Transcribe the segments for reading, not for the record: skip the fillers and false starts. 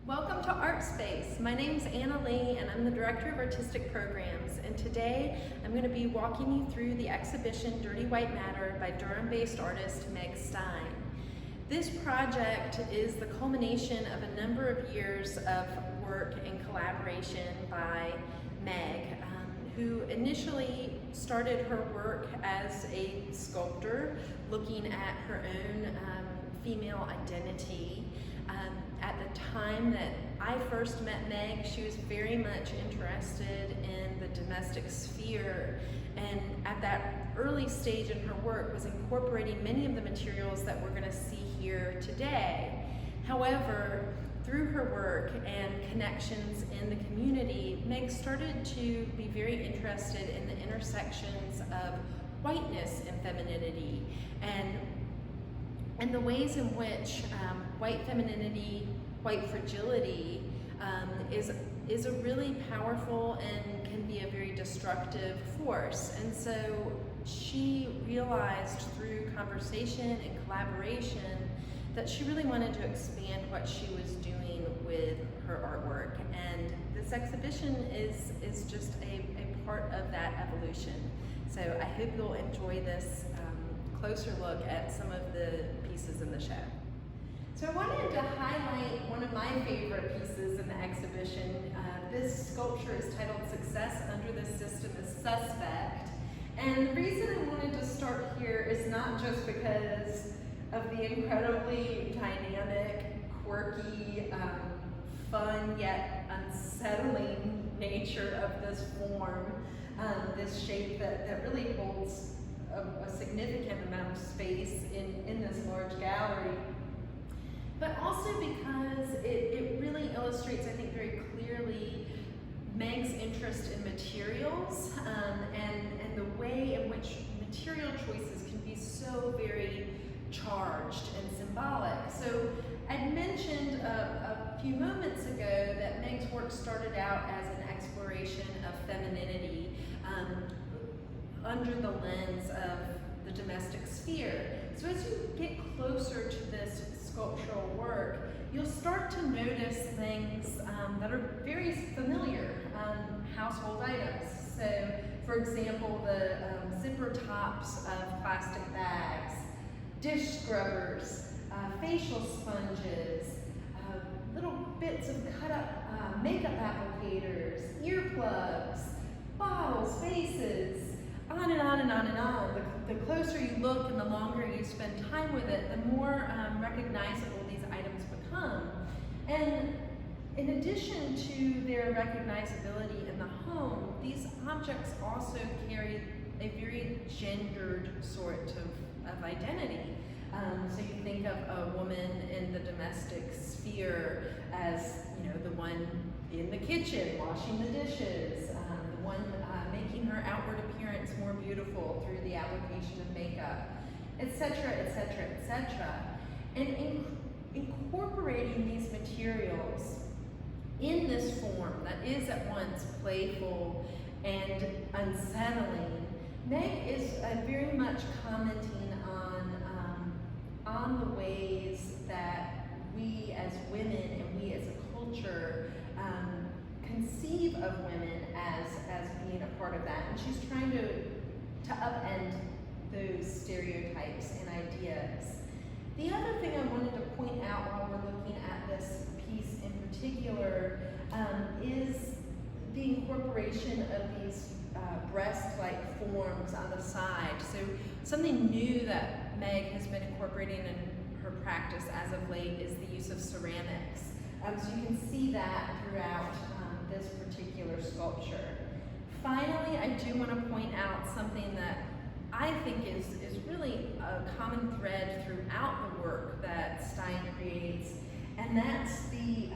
Welcome to Art Space. My name's Anna Lee and I'm the Director of Artistic Programs, and today I'm going to be walking you through the exhibition Dirty White Matter by Durham-based artist Meg Stein. This project is the culmination of a number of years of work and collaboration by Meg, who initially started her work as a sculptor looking at her own female identity. At the time that I first met Meg, she was very much interested in the domestic sphere, and at that early stage in her work was incorporating many of the materials that we're going to see here today. However, through her work and connections in the community, Meg started to be very interested in the intersections of whiteness and femininity, and the ways in which white femininity, white fragility is a really powerful and can be a very destructive force. And so she realized through conversation and collaboration that she really wanted to expand what she was doing with her artwork. And this exhibition is just a part of that evolution. So I hope you'll enjoy this closer look at some of the pieces in the show. So I wanted to highlight one of my favorite pieces in the exhibition. This sculpture is titled Success Under the System is Suspect. And the reason I wanted to start here is not just because of the incredibly dynamic, quirky, fun yet unsettling nature of this form, this shape that really holds a significant amount of space in this large gallery, but also because it really illustrates, I think, very clearly Meg's interest in materials and the way in which material choices can be so very charged and symbolic. So I'd mentioned a few moments ago that Meg's work started out as an exploration of femininity under the lens of the domestic sphere. So as you get closer to this sculptural work, you'll start to notice things that are very familiar, household items. So, for example, the zipper tops of plastic bags, dish scrubbers, facial sponges, little bits of cut up makeup applicators, earplugs, bottles, vases, on and on and on and on. The closer you look and the longer you spend time with it, the more recognizable these items become. And in addition to their recognizability in the home, these objects also carry a very gendered sort of identity. So you think of a woman in the domestic sphere as, the one in the kitchen washing the dishes, the one making her outward appearance more beautiful through the application of makeup, etc., etc., etc. And incorporating these materials in this form that is at once playful and unsettling, Meg is very much commenting on the ways that we as women and we as a culture conceive of women as being a part of that. And she's trying to upend those stereotypes and ideas. The other thing I wanted to point out while we're looking at this piece in particular is the incorporation of these breast-like forms on the side. So something new that Meg has been incorporating in her practice as of late is the use of ceramics. So you can see that throughout this particular sculpture. Finally, I do want to point out something that I think is really a common thread throughout the work that Stein creates, and that's the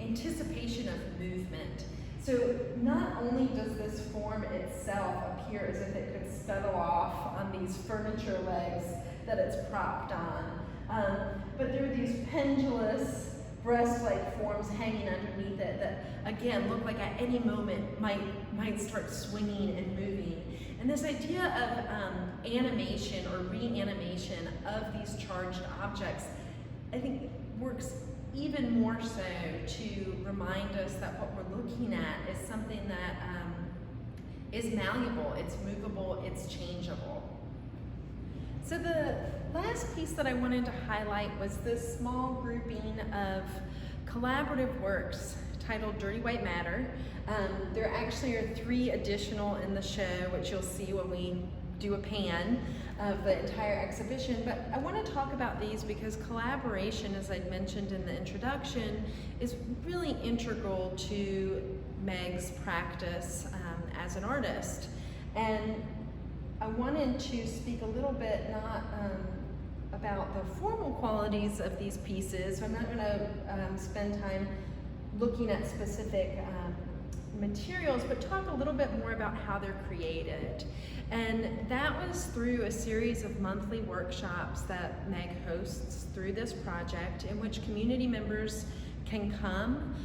anticipation of movement. So not only does this form itself appear as if it could scuttle off on these furniture legs that it's propped on, but there are these pendulous breast-like forms hanging underneath it that, again, look like at any moment might start swinging and moving. And this idea of animation or reanimation of these charged objects, I think, works even more so to remind us that what we're looking at is something that is malleable, it's movable, it's changeable. So the last piece that I wanted to highlight was this small grouping of collaborative works titled Dirty White Matter. There actually are 3 additional in the show, which you'll see when we do a pan of the entire exhibition, but I want to talk about these because collaboration, as I mentioned in the introduction, is really integral to Meg's practice as an artist. And I wanted to speak a little bit not about the formal qualities of these pieces, so I'm not going to spend time looking at specific materials, but talk a little bit more about how they're created. And that was through a series of monthly workshops that Meg hosts through this project, in which community members can come.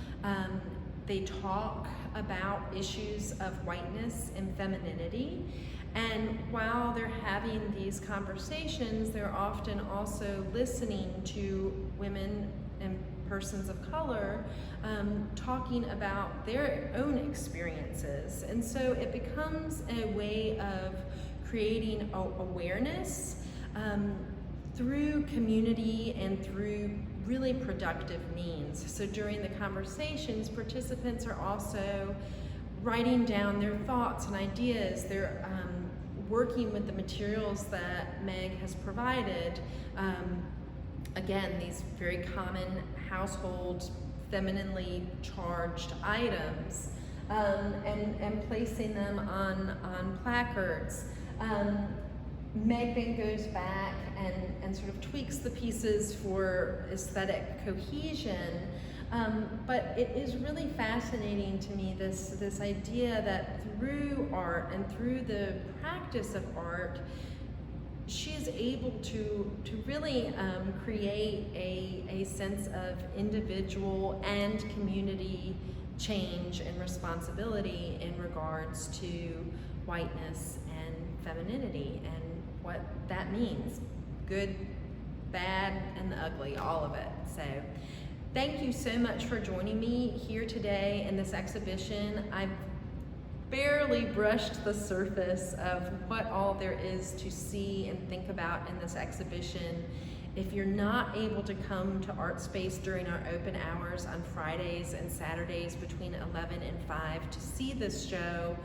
They talk about issues of whiteness and femininity. And while they're having these conversations, they're often also listening to women and persons of color talking about their own experiences. And so it becomes a way of creating awareness through community and through really productive means. So during the conversations, participants are also writing down their thoughts and ideas. They're working with the materials that Meg has provided. Again, these very common household, femininely charged items, and placing them on placards. Meg then goes back and sort of tweaks the pieces for aesthetic cohesion. But it is really fascinating to me, this idea that through art and through the practice of art, she is able to really create a sense of individual and community change and responsibility in regards to whiteness and femininity and what that means. Good, bad, and the ugly, all of it. So thank you so much for joining me here today in this exhibition. I've barely brushed the surface of what all there is to see and think about in this exhibition. If you're not able to come to Art Space during our open hours on Fridays and Saturdays between 11 and 5 to see this show,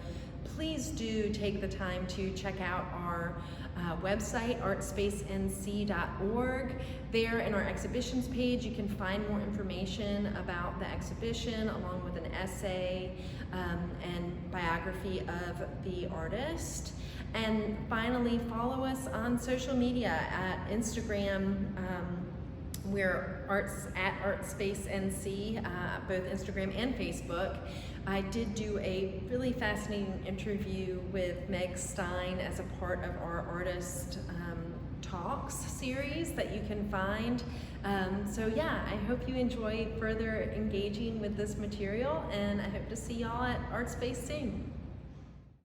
please do take the time to check out our website, artspacenc.org. There in our exhibitions page, you can find more information about the exhibition, along with an essay and biography of the artist. And finally, follow us on social media at Instagram. We're at ArtSpaceNC, both Instagram and Facebook. I did do a really fascinating interview with Meg Stein as a part of our Artist Talks series that you can find. So yeah, I hope you enjoy further engaging with this material, and I hope to see y'all at Art Space soon.